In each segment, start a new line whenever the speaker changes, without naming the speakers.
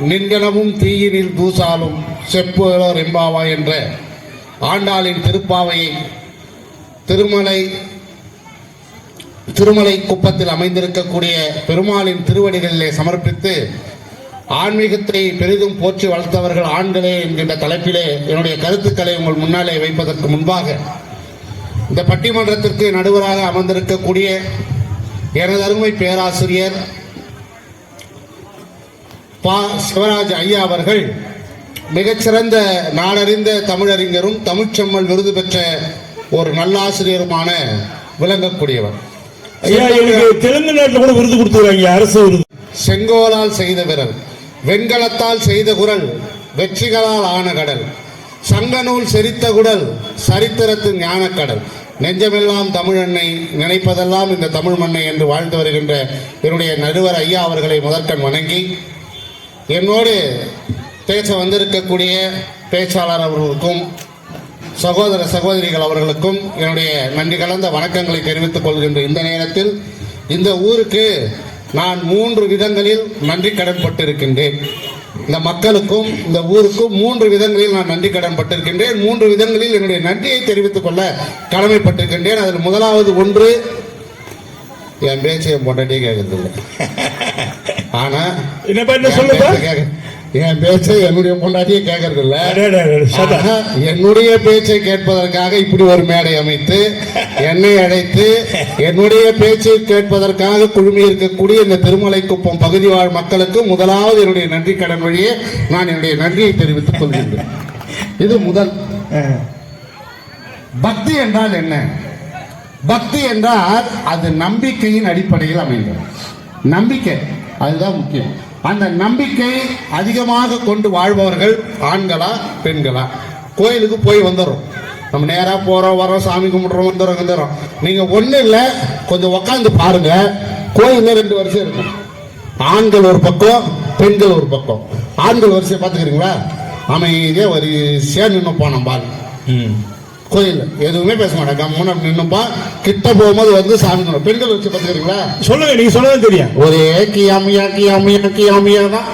நின்கனமும் தீயினில் தூசாலும் செப்புகளோர் எம்பாவா என்ற ஆண்டாளின் திருப்பாவையை திருமலை குப்பத்தில் அமைந்திருக்கக்கூடிய பெருமாளின் திருவடிகளிலே சமர்ப்பித்து ஆன்மீகத்தை பெரிதும் போற்றி வளர்த்தவர்கள் ஆண்களே என்கின்ற தலைப்பிலே என்னுடைய கருத்துக்களை உங்கள் முன்னாலே வைப்பதற்கு முன்பாக இந்த பட்டிமன்றத்திற்கு நடுவராக அமர்ந்திருக்கக்கூடிய எனது அருமை பேராசிரியர் சிவராஜ் ஐயா அவர்கள் மிகச்சிறந்த நாடறிந்த தமிழறிஞரும் தமிழ்ச்செம்மல் விருது பெற்ற ஒரு நல்லாசிரியருமான விளங்கக்கூடியவர்.
தெலுங்கு நாட்டில் கூட விருது கொடுத்துருக்காங்க, அரசு விருது.
செங்கோலால் செய்த விரல், வெண்கலத்தால் செய்த குரல், வெற்றிகளால் ஆன கடல், சங்கநூல் செரித்த குடல், சரித்திரத்து ஞானக்கடல், நெஞ்சமெல்லாம் தமிழன்னை, நினைப்பதெல்லாம் இந்த தமிழ் மண்ணை என்று வாழ்ந்து வருகின்ற என்னுடைய நடுவர் ஐயா அவர்களை முதற்கண் வணங்கி, என்னோடு பேச வந்திருக்கக்கூடிய பேச்சாளர் அவர்களுக்கும் சகோதர சகோதரிகள் அவர்களுக்கும் என்னுடைய நன்றி கலந்த வணக்கங்களை தெரிவித்துக் கொள்கின்ற இந்த நேரத்தில் இந்த ஊருக்கு நான் 3 விதங்களில் நன்றி கடன் பட்டிருக்கின்றேன். இந்த மக்களுக்கும் இந்த ஊருக்கும் 3 விதங்களில் நான் நன்றி கடன் பட்டிருக்கின்றேன். 3 விதங்களில் என்னுடைய நன்றியை தெரிவித்துக் கொள்ள கடமைப்பட்டிருக்கின்றேன். அதில் முதலாவது ஒன்று, என் பேச்சு என் பொண்டாட்டியே கேட்கறதில்லை. ஆனா என் பேச்சை என்னுடைய பொண்டாட்டியை கேட்கறது இல்ல. என்னுடைய பேச்சை கேட்பதற்காக இப்படி ஒரு மேடை அமைத்து என்னை அழைத்து என்னுடைய பேச்சை கேட்பதற்காக குழுமி இருக்கக்கூடிய இந்த திருமலைக்குப்பம் பகுதி வாழ் மக்களுக்கு முதலாவது என்னுடைய நன்றி கடன் வழியே நான் என்னுடைய நன்றியை தெரிவித்துக் கொள்கின்றேன். இது முதல். பக்தி என்றால் என்ன? பக்தி என்றால் அது நம்பிக்கையின் அடிப்படையில் அமைந்தது. நம்பிக்கை அதுதான் முக்கியம். அந்த நம்பிக்கை அதிகமாக கொண்டு வாழ்பவர்கள் ஆண்களா பெண்களா? கோயிலுக்கு போய் வந்துடுறோம், நம்ம நேராக போறோம் வரோம், சாமி கும்பிடுறோம், வந்துடுறோம். நீங்க ஒண்ணு இல்லை, கொஞ்சம் உக்காந்து பாருங்க, கோயில்ல 2 வரிசை இருக்கும். ஆண்கள் ஒரு பக்கம், பெண்கள் ஒரு பக்கம். ஆண்கள் வரிசையை பார்த்துக்கிறீங்களா? அமைதியா வரிசையா நின்று போனோம் பாரு. கோயில் எதுவுமே பேச மாட்டாங்க, கம்முன்னு நின்னுப்பா. கிட்ட போகும்போது வந்து சாமி கும்பிடும். பெண்கள் வச்சு பார்த்துக்கிறீங்களா? சொல்லுங்க, நீங்க சொல்லுங்க தெரியும். ஒரே கியாமியா கியாமியா கியாமியா தான்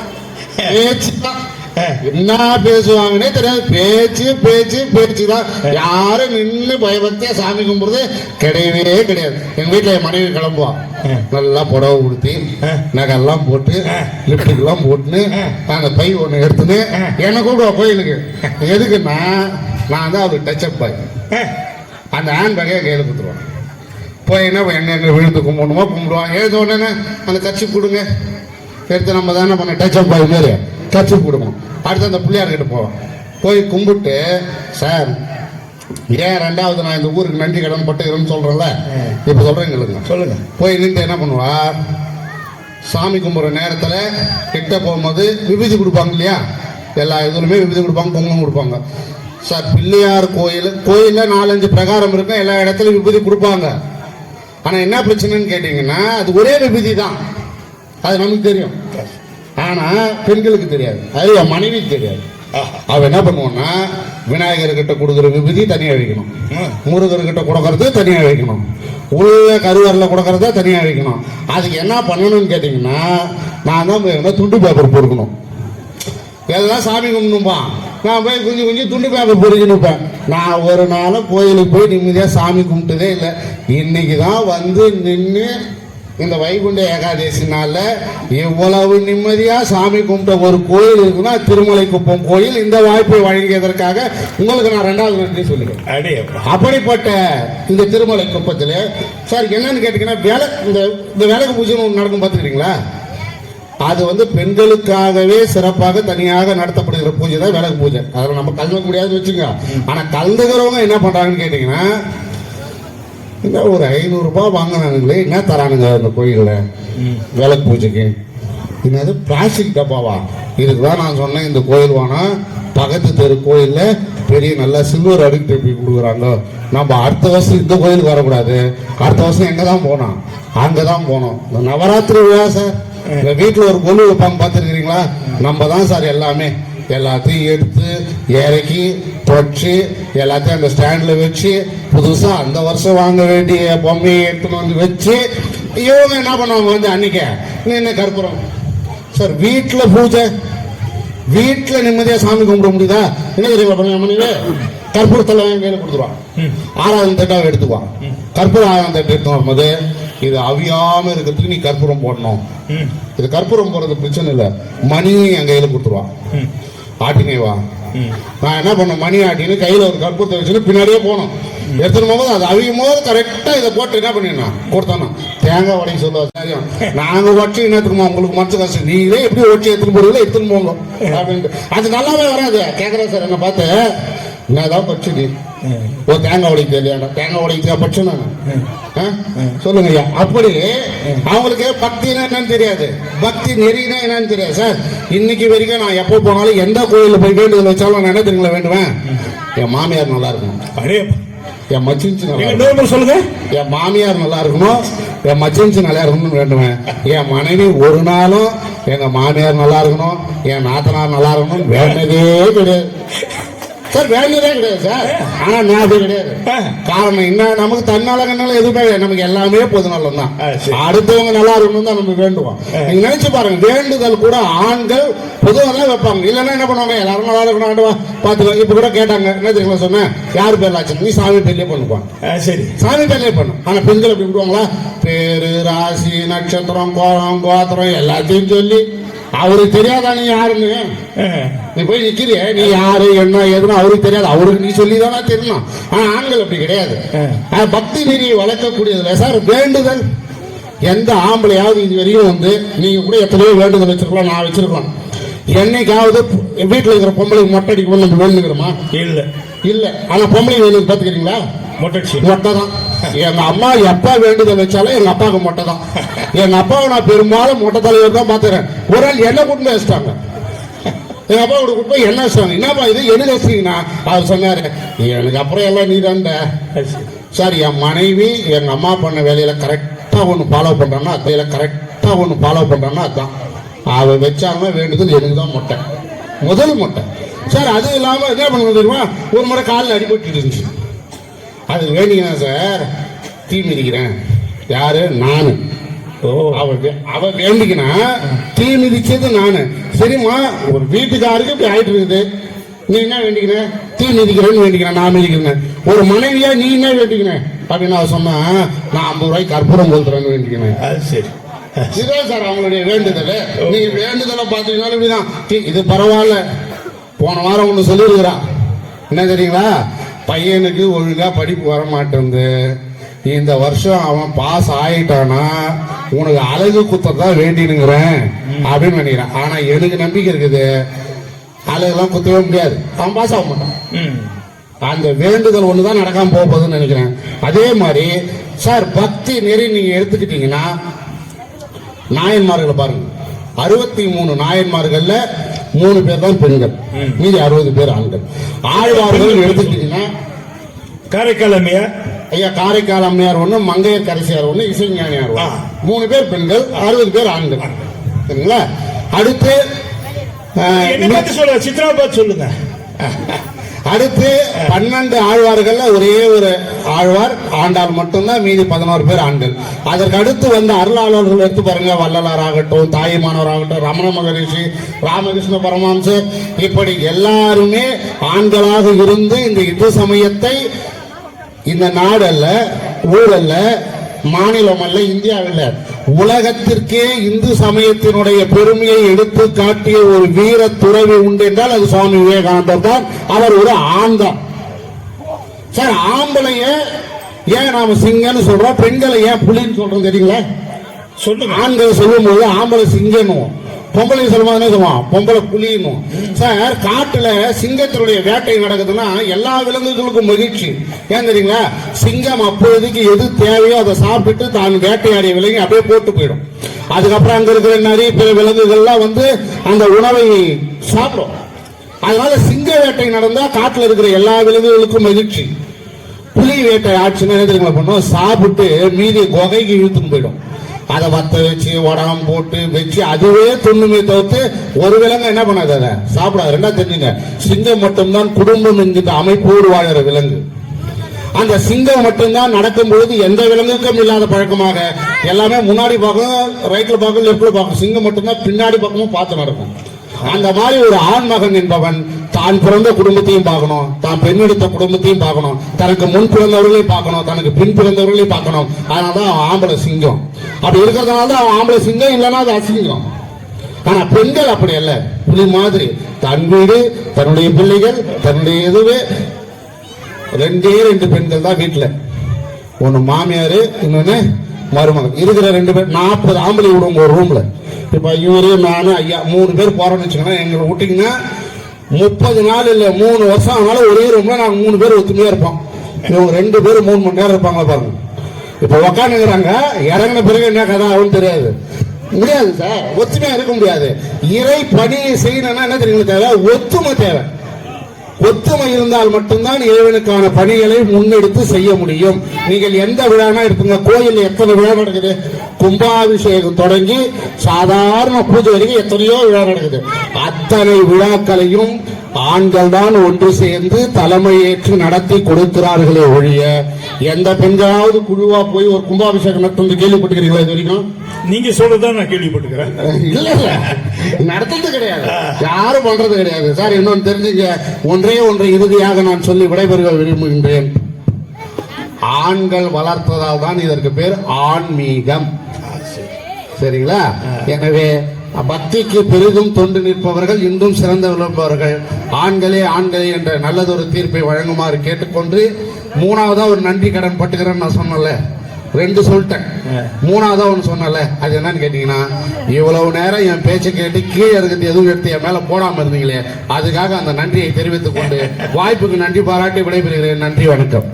பேச்சு தான். என்ன பேசுவாங்கன்னே தெரியாது. பேச்சு பேச்சு பேச்சு தான். யாரும் நின்று பயபக்தியா சாமி கும்பிடுறது கிடையவே கிடையாது. எங்க வீட்டுல என் மனைவி கிளம்புவா, நல்லா புடவை கொடுத்து நகையெல்லாம் போட்டு லிப்டிக்கெல்லாம் போட்டுன்னு அந்த பை ஒன்று எடுத்துன்னு என்னை கூப்பிடுவா கோயிலுக்கு. எதுக்குன்னா நான் தான் அவருக்கு டச்சப் பாய். அந்த ஹேண்ட் பேக்கே கையில் கொடுத்துருவான். போய் என்ன எங்க விழுந்து கும்பிடணுமோ கும்பிடுவான். எழுத உடனே அந்த கட்சி கொடுங்க எடுத்து நம்ம தானே பண்ண டச்சப் பாய் மாரி கட்சி கொடுக்கணும். அடுத்து அந்த பிள்ளையார்கிட்ட போவான். போய் கும்பிட்டு, சார் ஏன் 2வது நான் இந்த ஊருக்கு நன்றி கடன் பட்டுக்கிறேன்னு சொல்றேன்ல, இப்ப சொல்றேன் எங்களுக்கு சொல்லுங்க. போய் நின்று என்ன பண்ணுவா, சாமி கும்பிட்ற நேரத்தில் கிட்ட போகும்போது விபூதி கொடுப்பாங்க இல்லையா? எல்லா இதுலையுமே விபூதி கொடுப்பாங்க, குங்குமம் கொடுப்பாங்க. சார் பிள்ளையார் கோயில்ல 4-5 பிரகாரம் இருக்கும், எல்லா இடத்துலையும் விபூதி கொடுப்பாங்க. ஆனா என்ன பிரச்சனைன்னு கேட்டீங்கன்னா, அது ஒரே விபூதி தான், அது நமக்கு தெரியும். ஆனா பெண்களுக்கு தெரியாது, அது என் மனைவிக்கு தெரியாது. அவ என்ன பண்ணுவோம்னா, விநாயகர்கிட்ட கொடுக்குற விபூதி தனியா வைக்கணும், முருகர்கிட்ட கொடுக்கறது தனியா வைக்கணும், உள்ள கருவறையில் கொடுக்கறத தனியா வைக்கணும். அதுக்கு என்ன பண்ணணும்னு கேட்டீங்கன்னா, நான் தான் துண்டு பேப்பர் பொறுக்கணும். எல்லாம் சாமி கும்பிடும்பா, நான் போய் கொஞ்சம் துண்டு பேப்பர் பொறிக்கணுப்பேன். நான் ஒரு நாளும் கோயிலுக்கு போய் நிம்மதியாக சாமி கும்பிட்டதே இல்லை. இன்னைக்கு தான் வந்து நின்று இந்த வைகுண்ட ஏகாதசி நாள்ல எவ்வளவு நிம்மதியா சாமி கும்பிட்ட ஒரு கோயில் இருக்குன்னா திருமலைக்குப்பம் கோயில். இந்த வாய்ப்பை வழங்கியதற்காக உங்களுக்கு நான் 2வது நன்றி சொல்லுகிறேன். அப்படிப்பட்ட இந்த திருமலைக்குப்பத்தில் சார் என்னன்னு கேட்டீங்கன்னா, இந்த விளக்கு பூஜை நடக்கும் பார்த்துக்கிறீங்களா? அது வந்து பெண்களுக்காகவே சிறப்பாக தனியாக நடத்தப்படுகிற பூஜை தான் விளக்கு பூஜை. அதில் நம்ம கலந்துக்க முடியாதுன்னு வச்சுங்க. ஆனா கலந்துக்கிறவங்க என்ன பண்றாங்கன்னு கேட்டீங்கன்னா, இந்த ஒரு 500 ரூபாய் வாங்கினானுங்களே, என்ன தரானுங்க அந்த கோயிலில் விளக்கு பூஜைக்கு? என்னது பிளாஸ்டிக் டப்பாவா? இதுக்குதான் நான் சொன்னேன், இந்த கோயில் வேணா பக்கத்து தெரு கோயிலில் பெரிய நல்ல சில்வர் அடுக்கு டப்பி கொடுக்குறாங்க. நம்ம அடுத்த வருஷம் இந்த கோயிலுக்கு வரக்கூடாது, அடுத்த வருஷம் எங்கே தான் போனோம்? அங்கே தான் போனோம். இந்த நவராத்திரி விழா சார், இந்த வீட்டில் ஒரு கொலு வைப்பாங்க பார்த்துருக்கிறீங்களா? நம்ம தான் சார் எல்லாமே எல்லாத்தையும் எடுத்து இறக்கி தொச்சு எல்லாத்தையும் அந்த ஸ்டாண்டில் வச்சு புதுசாக அந்த வருஷம் வாங்க வேண்டிய பொம்மையை எடுத்துன்னு வந்து வச்சு இவங்க என்ன பண்ணுவாங்க வந்து அன்னைக்கு என்ன கற்பூரம் சார் வீட்டுல பூஜை, வீட்டுல நிம்மதியா சாமி கும்பிட முடியுதா? என்ன தெரியுங்களா பண்ணுங்க, கற்பூரத்தில் கையில கொடுத்துருவான், 6ஆவது தட்டாவை எடுத்துக்குவான். கற்பூரம் 6ஆவது தட்டு எடுத்து வரும்போது இது அவியாம இருக்கிறதுக்கு நீ கற்பூரம் போடணும். இது கற்பூரம் போறது பிரச்சனை இல்லை, மணியும் என் கையில கொடுத்துருவான். ஆட்டினே வா, நான் என்ன பண்ண மணி ஆட்டின்னு கையில ஒரு கற்பூரத்தை வச்சுன்னு பின்னாடியே போனோம். எடுத்துட்டு போகும்போது அது அவியும் போது கரெக்டா இதை போட்டு என்ன பண்ணினா கொடுத்தானா தேங்காய் உடைக்க சொல்லுவா. சரியும் நாங்க உடச்சு என்னத்துக்குமா உங்களுக்கு மனசு கஷ்டம், நீங்களே எப்படி உடச்சு எடுத்துன்னு போறீங்களோ எடுத்துன்னு போங்க அப்படின்ட்டு. அது நல்லாவே வராது. கேட்கறேன் சார் என்ன பார்த்து என்னதான் பச்சு நீ ஒரு தேங்காய் உடைக்க இல்லையா, தேங்காய் உடைக்க பச்சு நான் சொல்லுங்க ஐயா. அப்படி அவங்களுக்கு பக்தினா என்னன்னு தெரியாது, பக்தி நெறினா என்னன்னு தெரியாது சார். இன்னைக்கு வரைக்கும் நான் எப்போ போனாலும் எந்த கோயிலில் போய் வேண்டுதல் வச்சாலும் நான் என்ன தெரியுங்களா வேண்டுவேன், என் மாமியார் நல்லா இருக்கணும், என் மச்சின்ச்சு நல்லா
சொல்லுங்க,
என் மாமியார் நல்லா இருக்கணும், என் மச்சின்ச்சு நல்லா இருக்கணும்னு வேண்டுவேன். என் மனைவி ஒரு நாளும் எங்க மாமியார் நல்லா இருக்கணும், என் நாத்தனார் நல்லா இருக்கணும் வேண்டதே கிடையாது சார். வேண்டதே கிடையாது சார். ஆனா ஞாபகம் கிடையாது. காரணம் என்ன, நமக்கு தன்னால கண்ணால எதுவுமே நமக்கு எல்லாமே பொது நலம் தான். அடுத்தவங்க நல்லா இருக்கணும் தான் நம்ம வேண்டுவோம். நீங்க நினைச்சு பாருங்க, வேண்டுதல் கூட ஆண்கள் பொதுவாக வைப்பாங்க. இல்லைன்னா என்ன பண்ணுவாங்க, எல்லாரும் நல்லா இருக்கணும் பாத்துக்கோ. இப்ப கூட கேட்டாங்க, என்ன தெரியுமா சொன்னேன், யாரு பேர் ஆச்சு, நீ சாமி பேர்லயே பண்ணுவான். சரி, சாமி பேர்லயே பண்ணும். ஆனா பெண்கள் எப்படி விடுவாங்களா, பேரு ராசி நட்சத்திரம் கோலம் கோத்திரம் எல்லாத்தையும் சொல்லி அவருக்கு தெரியாதா நீ யாருன்னு, நீ போய் நிக்கிறிய நீ யாரு என்ன எதுன்னு அவருக்கு தெரியாது, அவருக்கு நீ சொல்லிதானா தெரியணும். ஆனா ஆண்கள் அப்படி கிடையாது. பக்தி நெறி வளர்க்கக்கூடியதுல சார் வேண்டுதல். எந்த ஆம்பளையாவது இது வரையும் வந்து நீங்க கூட எத்தனையோ வேண்டுதல் வச்சிருக்கலாம், நான் வச்சிருக்கலாம். என்னைக்காவது வீட்டுல இருக்கிற பொம்பளை மொட்டை அடிக்கணும் நம்ம வேண்டுகிறோமா? இல்ல இல்ல. ஆனா பொம்பளை வேண்டுதல் பாத்துக்கிறீங்களா, மொட்டை தான். எங்க அம்மா எப்ப வேண்டுதல் வச்சாலும் எங்க அப்பாவுக்கு மொட்டை தான். எங்க அப்பாவை நான் பெரும்பாலும் மொட்டை தலைவர் தான் பாத்துறேன். ஒரு நாள் என்ன கூட்டு போய் வச்சிட்டாங்க, எங்க அப்பா கூட கூட்டு போய் என்ன வச்சாங்க, என்னப்பா இது என்ன வச்சிங்கன்னா அவர் சொன்னாரு, எனக்கு அப்புறம் எல்லாம் நீ தான்ட சார். என் மனைவி எங்க அம்மா பண்ண வேலையில கரெக்டா ஒண்ணு ஃபாலோ பண்றான்னா அதையில கரெக்டா ஒண்ணு ஃபாலோ பண்றான்னா அதான் அவ வச்சாங்க வேண்டுதல் எனக்கு தான் மொட்டை, முதல் மொட்டை சார். அது இல்லாம என்ன பண்ண தெரியுமா, ஒரு முறை காலில் அடிபட்டு இருந்துச்சு. அது வேண்டிங்கன்னா சார் தீ மிதிக்கிறேன், யாரு நானு. அவ வேண்டிக்கினா தீ மிதிச்சது நானு. சரிம்மா, ஒரு வீட்டுக்காருக்கு இப்படி ஆயிட்டு இருக்குது, நீ என்ன வேண்டிக்கிற, தீ மிதிக்கிறேன்னு வேண்டிக்கிறேன், நான் மிதிக்கிறேன். ஒரு மனைவியா நீ என்ன வேண்டிக்கிறேன் அப்படின்னு அவ சொன்னா, நான் 50 ரூபாய்க்கு கற்பூரம் கொளுத்துறேன்னு வேண்டிக்கிறேன். சரி, இதுதான் சார் அவங்களுடைய வேண்டுதல். நீங்க வேண்டுதலை பார்த்தீங்கன்னா இப்படிதான். இது பரவாயில்ல. போன வாரம் ஒண்ணு சொல்லியிருக்கிறா, என்ன தெரியுங்களா, பையனுக்கு ஒழுங்கா படிப்பு வர மாட்டேங்குது, இந்த வருஷம் அவன் பாஸ் ஆயிட்டானா உனக்கு அழகு குத்ததான் வேண்டினுங்கிறேன் அப்படின்னு நினைக்கிறேன். ஆனா எனக்கு நம்பிக்கை இருக்குது, அழகெல்லாம் குத்தவே முடியாது, அவன் பாஸ் ஆக மாட்டான். அந்த வேண்டுதல் ஒண்ணுதான் நடக்காம போகுதுன்னு நினைக்கிறேன். அதே மாதிரி சார் பக்தி நெறி நீங்க எடுத்துக்கிட்டீங்கன்னா, நாயன்மார்களை பாருங்க, 63 நாயன்மார்கள்ல 3 பேர் தான் பெண்கள், மீதி 60 பேர் ஆண்கள். ஆழ்வார்கள் எடுத்துக்கிட்டீங்கன்னா,
காரைக்கால் அம்மையார்
ஐயா, காரைக்கால் அம்மையார் ஒண்ணு, மங்கையர் கரிசியார் ஒண்ணு, இசைஞானியார் 3 பேர் பெண்கள், 60 பேர் ஆண்கள். சரிங்களா? அடுத்து
சித்ராபாத் சொல்லுங்க.
அடுத்து 12 ஆழ்வார்கள்ல ஒரே ஒரு ஆழ்வார் ஆண்டாள் மட்டும்தான், மீதி 11 பேர் ஆண்கள். அதற்கு அடுத்து வந்த அருளாளர்கள் எடுத்து பாருங்க, வள்ளலார் ஆகட்டும், தாயுமானவர் ஆகட்டும், ரமண மகரிஷி, ராமகிருஷ்ண பரமஹம்சர், இப்படி எல்லாருமே ஆண்களாக இருந்து இந்த இந்து சமயத்தை இந்த நாடல்ல, ஊரல்ல, மாநிலம் அல்ல, இந்தியாவில் உலகத்திற்கே இந்து சமயத்தினுடைய பெருமையை எடுத்து காட்டிய ஒரு வீர துறவி உண்டு என்றால் அது சுவாமி விவேகானந்தர் தான். அவர் ஒரு ஆண் தான் சார். ஆம்பளைய ஏன் நாம சிங்கன்னு சொல்றோம், பெண்களை ஏன் புலின்னு சொல்றோம் தெரியுங்களா? சொல்லுங்க. ஆண்களை சொல்லும் போது ஆம்பளை சிங்கன்னுவோம், பொம்பளை சொல்லுவாங்க சொல்லுவான் பொம்பளை புலின்னும். சார் காட்டுல சிங்கத்தினுடைய வேட்டை நடக்குதுன்னா எல்லா விலங்குகளுக்கும் மகிழ்ச்சி. ஏன் தெரியுங்களா? சிங்கம் அப்போதைக்கு எது தேவையோ அதை சாப்பிட்டு தான் வேட்டையாடிய விலங்கி அப்படியே போட்டு போயிடும். அதுக்கப்புறம் அங்க இருக்கிற நிறைய பிற விலங்குகள்லாம் வந்து அந்த உணவை சாப்பிடும். அதனால சிங்க வேட்டை நடந்தா காட்டுல இருக்கிற எல்லா விலங்குகளுக்கும் மகிழ்ச்சி. புலி வேட்டை ஆச்சுன்னா என்ன தெரியுங்களா பண்ணும், சாப்பிட்டு மீதி குகைக்கு இழுத்துன்னு போயிடும். அதை வத்த வச்சு உடம்பு போட்டு வச்சு அதுவே துண்ணுமே தவிர்த்து ஒரு விலங்கு என்ன பண்ணாது, அதை சாப்பிடாது. ரெண்டா தெரிஞ்சுங்க, சிங்கம் மட்டும்தான் குடும்பம் என்கிற அமைப்போடு வாழற விலங்கு. அந்த சிங்கம் மட்டும்தான் நடக்கும் பொழுது எந்த விலங்குக்கும் இல்லாத பழக்கமாக எல்லாமே முன்னாடி பார்க்கும், ரைட்ல பார்க்கும், லெப்ட்ல பார்க்கும். சிங்கம் மட்டும்தான் பின்னாடி பக்கமும் பார்த்து நடக்கும். அந்த மாதிரி ஒரு ஆண்மகன் என்பவன் தான் பிறந்த குடும்பத்தையும் பார்க்கணும், தான் பெண்ணெடுத்த குடும்பத்தையும் பார்க்கணும், தனக்கு முன் பிறந்தவர்களையும் பார்க்கணும், தனக்கு பின் பிறந்தவர்களையும் பார்க்கணும். அதனாலதான் அவன் ஆம்பளை சிங்கம். அப்படி இருக்கிறதுனால தான் அவன் ஆம்பளை சிங்கம், இல்லைன்னா அது அசிங்கம். ஆனா பெண்கள் அப்படி அல்ல, புலி மாதிரி தன் வீடு, தன்னுடைய பிள்ளைகள், தன்னுடைய இதுவே. ரெண்டு பெண்கள் தான் வீட்டுல, ஒன்னு மாமியாரு, இன்னொன்னு மருமகன். இருக்கிற 2 பேர் 40 ஆம்பளை விடுவோம் ஒரு ரூம்ல. இப்ப இவரு நானு ஐயா 3 பேர் போறோம்னு வச்சுக்கோங்க. எங்களை விட்டீங்கன்னா 30 நாள் இல்ல 3 வருஷம் ஆனாலும் ஒரே ரூம்ல நாங்க 3 பேர் ஒத்துமையா இருப்போம். இவங்க 2 பேரும் 3 மணி நேரம் இருப்பாங்க பாருங்க. இப்ப உக்காந்துக்கிறாங்க, இறங்கின பிறகு என்ன கதை ஆகும் தெரியாது. முடியாது சார், ஒத்துமையா இருக்க முடியாது. இறை பணியை செய்யணும்னா என்ன தெரியுங்க தேவை? ஒத்துமை தேவை. ஒத்துமை இருந்தால் மட்டும்தான் இறைவனுக்கான பணிகளை முன்னெடுத்து செய்ய முடியும். நீங்கள் எந்த விழானா எடுத்துங்க, கோயில் எத்தனை விழா நடக்குது? கும்பாபிஷேகம் தொடங்கி சாதாரண பூஜை வரைக்கும் எத்தனையோ விழா நடக்குது. அத்தனை விழாக்களையும் ஆண்கள் தான் ஒன்று சேர்ந்து தலைமை ஏற்று நடத்தி கொடுக்கிறார்களே ஒழிய எந்த பெண்களாவது குழுவா போய் ஒரு கும்பாபிஷேகம் நடத்துறது கேள்விப்பட்டிருக்கீங்களா இது வரைக்கும்?
நீங்க சொல்றதான் நான் கேள்விப்பட்டிருக்கிறேன்.
இல்ல நடத்துறது கிடையாது, யாரும் பண்றது கிடையாது சார். இன்னொன்னு தெரிஞ்சுங்க, ஒன்றை இறுதியாக நான் சொல்லி விடைபெறுக விரும்புகின்றேன். ஆண்கள் வளர்த்ததால் தான் இதற்கு பேர் ஆன்மீகம். சரிங்களா? எனவே பக்திக்கு பெரிதும் தொண்டு நிற்பவர்கள், இன்றும் சிறந்த விளம்பவர்கள் ஆண்களே என்ற நல்லதொரு தீர்ப்பை வழங்குமாறு கேட்டுக்கொண்டு, 3வதா ஒரு நன்றி கடன் பட்டுக்கிறேன்னு நான் சொன்னல, 2 சொல்லிட்டேன். 3வதா ஒன்று சொன்னல, அது என்னன்னு கேட்டீங்கன்னா, இவ்வளவு நேரம் என் பேச்சை கேட்டு கீழே இருக்கிறது எதுவும் எடுத்து என் மேல போடாம இருந்தீங்களே, அதுக்காக அந்த நன்றியை தெரிவித்துக் கொண்டு வாய்ப்புக்கு நன்றி பாராட்டி விடைபெறுகிறேன். நன்றி, வணக்கம்.